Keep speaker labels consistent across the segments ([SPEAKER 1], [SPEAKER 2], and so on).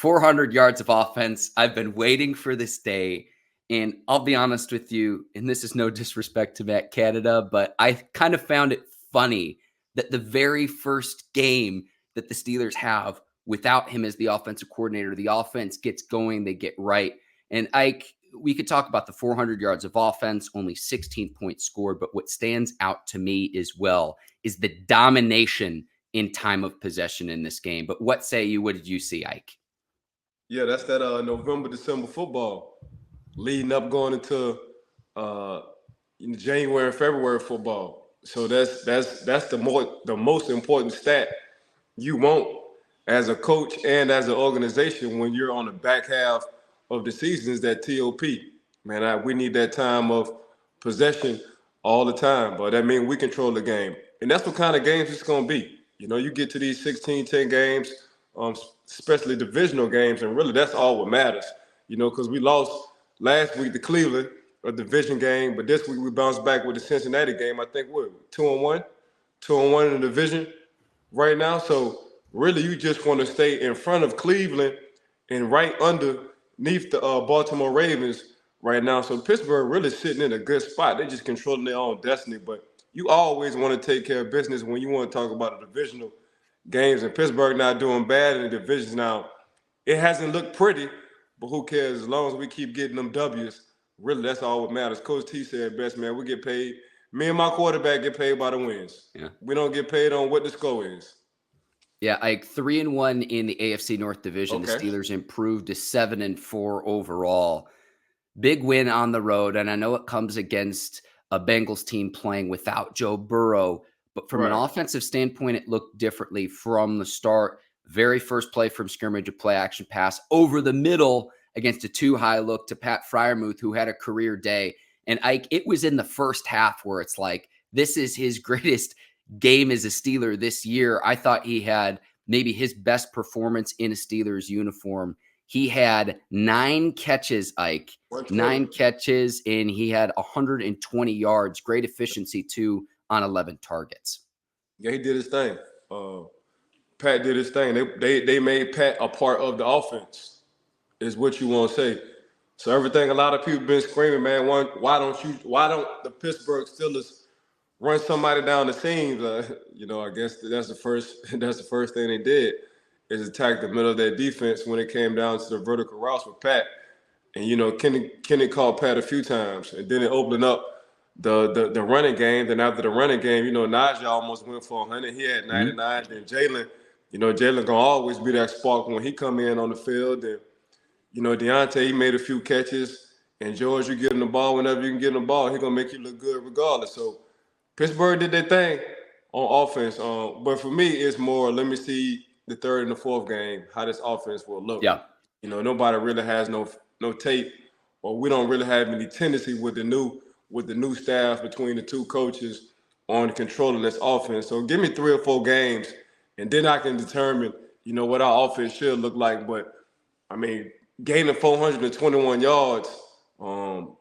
[SPEAKER 1] 400 yards of offense. I've been waiting for this day. And I'll be honest with you, and this is no disrespect to Matt Canada, but I kind of found it funny that the very first game that the Steelers have without him as the offensive coordinator, the offense gets going, they get right. And we could talk about the 400 yards of offense, only 16 points scored, but what stands out to me as well is the domination in time of possession in this game. But what say you? What did you see, Ike?
[SPEAKER 2] Yeah, that's that November, December football leading up going into January and February football. So that's the most important stat you want as a coach and as an organization when you're on the back half of the season is that TOP. Man, we need that time of possession all the time, but that means we control the game. And that's what kind of games it's going to be. You get to these 16-10 games, especially divisional games, and really that's all what matters, because we lost last week to Cleveland, a division game, but this week we bounced back with the Cincinnati game. I think we're 2-1 in the division right now. So really you just want to stay in front of Cleveland and right underneath the Baltimore Ravens right now. So Pittsburgh really sitting in a good spot. They're just controlling their own destiny, but you always want to take care of business when you want to talk about the divisional games, and Pittsburgh not doing bad in the divisions now. It hasn't looked pretty, but who cares? As long as we keep getting them W's, really that's all that matters. Coach T said best, man, we get paid. Me and my quarterback get paid by the wins. Yeah. We don't get paid on what the score is.
[SPEAKER 1] Yeah, 3-1 in the AFC North Division. Okay. The Steelers improved to 7-4 overall. Big win on the road, and I know it comes against a Bengals team playing without Joe Burrow, but from an offensive standpoint, it looked differently from the start. Very first play from scrimmage, a play action pass over the middle against a too-high look to Pat Freiermuth, who had a career day. And it was in the first half where it's like, this is his greatest game as a Steeler this year. I thought he had maybe his best performance in a Steelers uniform. He had 9 catches, Ike. 9 catches, and he had 120 yards. Great efficiency, too, on 11 targets.
[SPEAKER 2] Yeah, he did his thing. Pat did his thing. They made Pat a part of the offense, is what you want to say. So everything a lot of people been screaming, man, why don't the Pittsburgh Steelers run somebody down the seams? I guess that's the first thing they did is attack the middle of their defense when it came down to the vertical routes with Pat. And, Kenny called Pat a few times, and then it opened up the running game. Then after the running game, Najee almost went for 100. He had 99. Then Jalen, Jalen going to always be that spark when he come in on the field. And, Deontay, he made a few catches. And George, you get him the ball whenever you can get him the ball, he's going to make you look good regardless. So Pittsburgh did their thing on offense. But for me, it's more, let me see the third and the fourth game, how this offense will look.
[SPEAKER 1] Yeah.
[SPEAKER 2] Nobody really has no tape, or we don't really have any tendency with the new staff between the two coaches on controlling this offense. So give me 3 or 4 games, and then I can determine, what our offense should look like. But I mean, gaining 421 yards,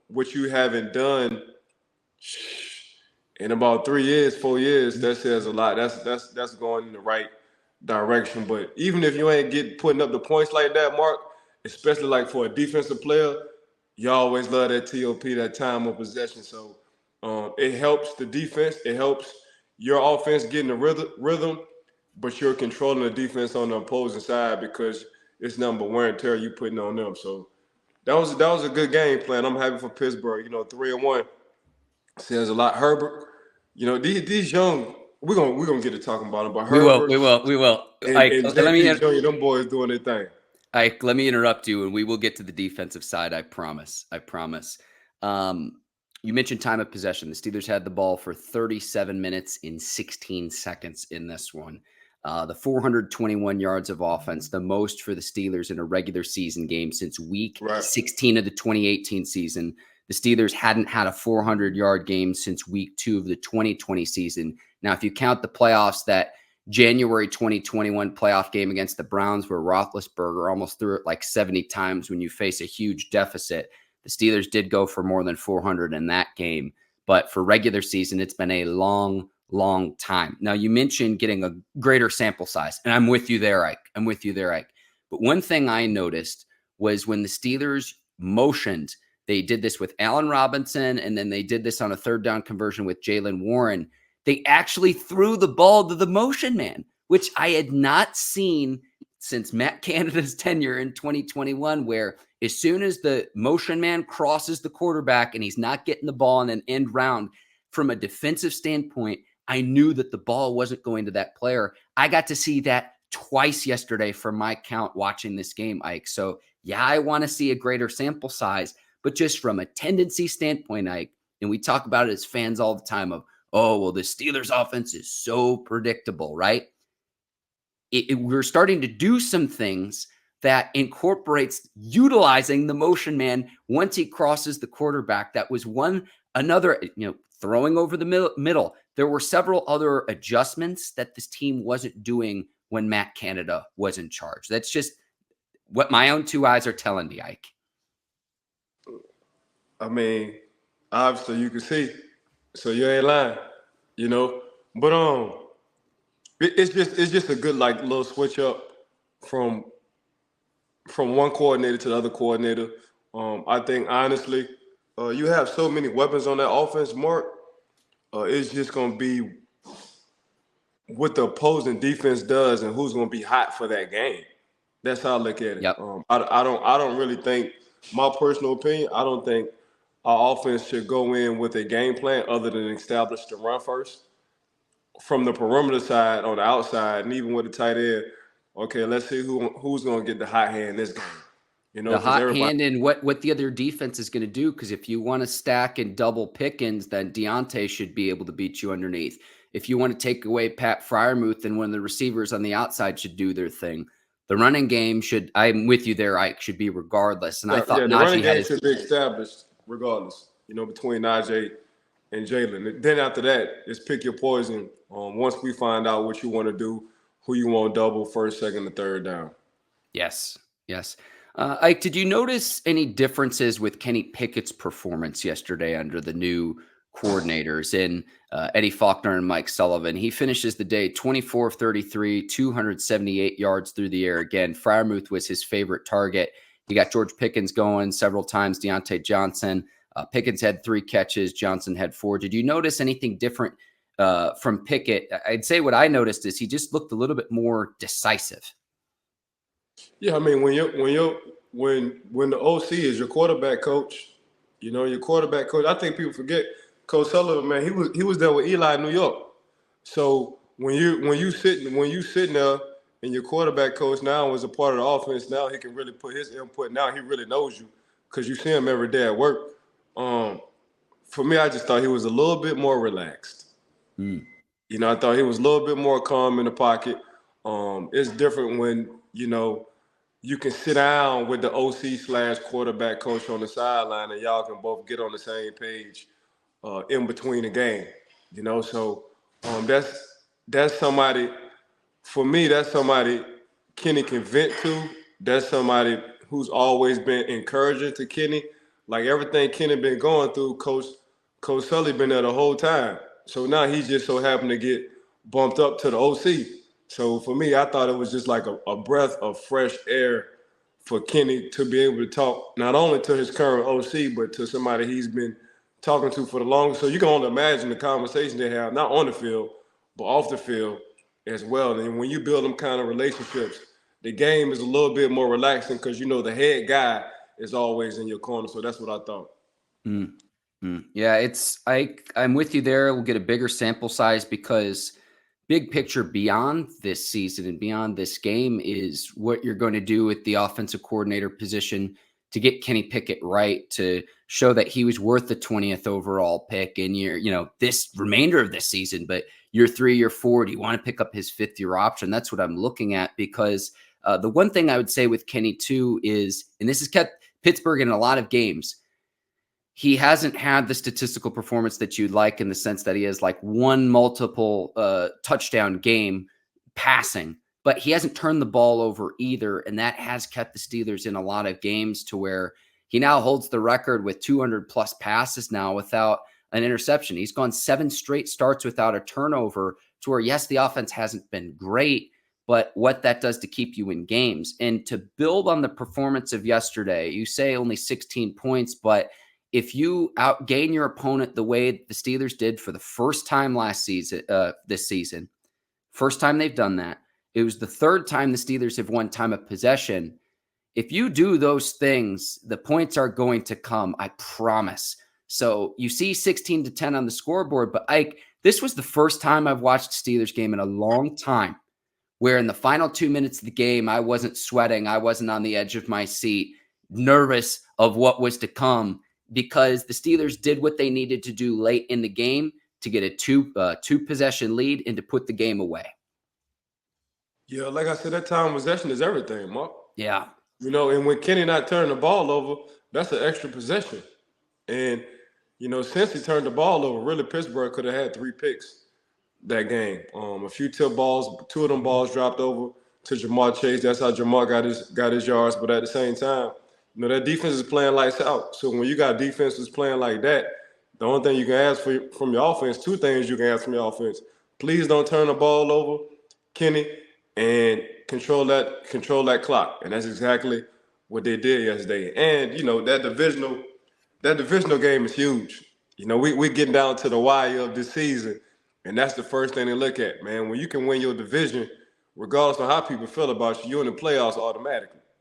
[SPEAKER 2] which you haven't done in about 4 years, that says a lot. That's going in the right direction. But even if you ain't putting up the points like that, Mark, especially like for a defensive player, you always love that TOP, that time of possession. So it helps the defense. It helps your offense getting the rhythm, but you're controlling the defense on the opposing side because it's number wear and tear you putting on them. So that was a good game plan. I'm happy for Pittsburgh. 3-1 says a lot. Herbert, these young. We're gonna get to talking about them, but Herbert,
[SPEAKER 1] we will.
[SPEAKER 2] And Jr., them boys doing their thing.
[SPEAKER 1] Ike, let me interrupt you, and we will get to the defensive side. I promise. You mentioned time of possession. The Steelers had the ball for 37 minutes and 16 seconds in this one. The 421 yards of offense, the most for the Steelers in a regular season game since week 16 of the 2018 season. The Steelers hadn't had a 400-yard game since week 2 of the 2020 season. Now, if you count the playoffs, that January 2021 playoff game against the Browns where Roethlisberger almost threw it like 70 times when you face a huge deficit, the Steelers did go for more than 400 in that game. But for regular season, it's been a long time. Now, you mentioned getting a greater sample size, and I'm with you there, Ike. But one thing I noticed was when the Steelers motioned, they did this with Allen Robinson, and then they did this on a third down conversion with Jaylen Warren. They actually threw the ball to the motion man, which I had not seen since Matt Canada's tenure in 2021, where as soon as the motion man crosses the quarterback and he's not getting the ball in an end round, from a defensive standpoint, I knew that the ball wasn't going to that player. I got to see that twice yesterday from my count watching this game, Ike. So yeah, I want to see a greater sample size, but just from a tendency standpoint, Ike, and we talk about it as fans all the time of, oh, well, the Steelers offense is so predictable, right? We're starting to do some things that incorporates utilizing the motion man once he crosses the quarterback. That was another, throwing over the middle. There were several other adjustments that this team wasn't doing when Matt Canada was in charge. That's just what my own two eyes are telling me, Ike.
[SPEAKER 2] I mean, obviously you can see, so you ain't lying, but it's just a good little switch up from one coordinator to the other coordinator. I think honestly, you have so many weapons on that offense, Mark. It's just gonna be what the opposing defense does and who's gonna be hot for that game. That's how I look at it.
[SPEAKER 1] Yep.
[SPEAKER 2] I don't really think, my personal opinion, I don't think our offense should go in with a game plan other than establish the run first. From the perimeter side, on the outside, and even with the tight end, okay, let's see who's going to get the hot hand in this game.
[SPEAKER 1] The hot hand and what the other defense is going to do, because if you want to stack and double Pickens, then Deontay should be able to beat you underneath. If you want to take away Pat Freiermuth, then one of the receivers on the outside should do their thing. The running game should, I'm with you there, Ike, should be regardless. And I thought
[SPEAKER 2] the running game should be established regardless, between Najee and Jalen. Then after that, it's pick your poison. Once we find out what you want to do, who you want double, first, second, and third down.
[SPEAKER 1] Yes. Ike, did you notice any differences with Kenny Pickett's performance yesterday under the new coordinators in Eddie Faulkner and Mike Sullivan? He finishes the day 24 of 33, 278 yards through the air. Again, Freiermuth was his favorite target. He got George Pickens going several times, Deontay Johnson. Pickens had 3 catches. Johnson had 4. Did you notice anything different from Pickett? I'd say what I noticed is he just looked a little bit more decisive.
[SPEAKER 2] Yeah, I mean, when the OC is your quarterback coach, your quarterback coach. I think people forget Coach Sullivan, man. He was there with Eli in New York. So when you sitting there and your quarterback coach now is a part of the offense, now he can really put his input. Now he really knows you because you see him every day at work. For me, I just thought he was a little bit more relaxed. I thought he was a little bit more calm in the pocket. It's different when, you can sit down with the OC / quarterback coach on the sideline and y'all can both get on the same page in between the game. So that's somebody, for me, that's somebody Kenny can vent to. That's somebody who's always been encouraging to Kenny. Like everything Kenny been going through, Coach Sully been there the whole time. So now he just so happened to get bumped up to the OC. So for me, I thought it was just like a breath of fresh air for Kenny to be able to talk not only to his current OC, but to somebody he's been talking to for the longest. So you can only imagine the conversation they have, not on the field, but off the field as well. And when you build them kind of relationships, the game is a little bit more relaxing because, the head guy is always in your corner. So that's what I thought.
[SPEAKER 1] Yeah, I'm with you there. We'll get a bigger sample size because big picture beyond this season and beyond this game is what you're going to do with the offensive coordinator position to get Kenny Pickett right, to show that he was worth the 20th overall pick in this remainder of this season. But year 3, year 4, do you want to pick up his 5th-year option? That's what I'm looking at because the one thing I would say with Kenny too is, and this has kept Pittsburgh in a lot of games, he hasn't had the statistical performance that you'd like in the sense that he has like one multiple touchdown game passing, but he hasn't turned the ball over either. And that has kept the Steelers in a lot of games to where he now holds the record with 200 plus passes now without an interception. He's gone 7 straight starts without a turnover to where, yes, the offense hasn't been great, but what that does to keep you in games. And to build on the performance of yesterday, you say only 16 points, but if you outgain your opponent the way the Steelers did for the first time this season, first time they've done that, it was the third time the Steelers have won time of possession. If you do those things, the points are going to come, I promise. So you see 16-10 on the scoreboard, but Ike, this was the first time I've watched a Steelers game in a long time where in the final 2 minutes of the game, I wasn't sweating. I wasn't on the edge of my seat, nervous of what was to come, because the Steelers did what they needed to do late in the game to get a two possession lead and to put the game away.
[SPEAKER 2] Yeah, like I said, that time possession is everything, Mark.
[SPEAKER 1] Yeah.
[SPEAKER 2] You know, and when Kenny not turning the ball over, that's an extra possession. And, you know, since he turned the ball over, really Pittsburgh could have had 3 picks that game. A few tip balls, 2 of them balls dropped over to Jamar Chase. That's how Jamar got his yards. But at the same time, you know, that defense is playing lights out. So when you got defenses playing like that, the only thing you can ask from your offense, 2 things you can ask from your offense. Please don't turn the ball over, Kenny, and control that clock. And that's exactly what they did yesterday. And, you know, that divisional game is huge. You know, we getting down to the wire of this season, and that's the first thing they look at, man. When you can win your division, regardless of how people feel about you, you're in the playoffs automatically.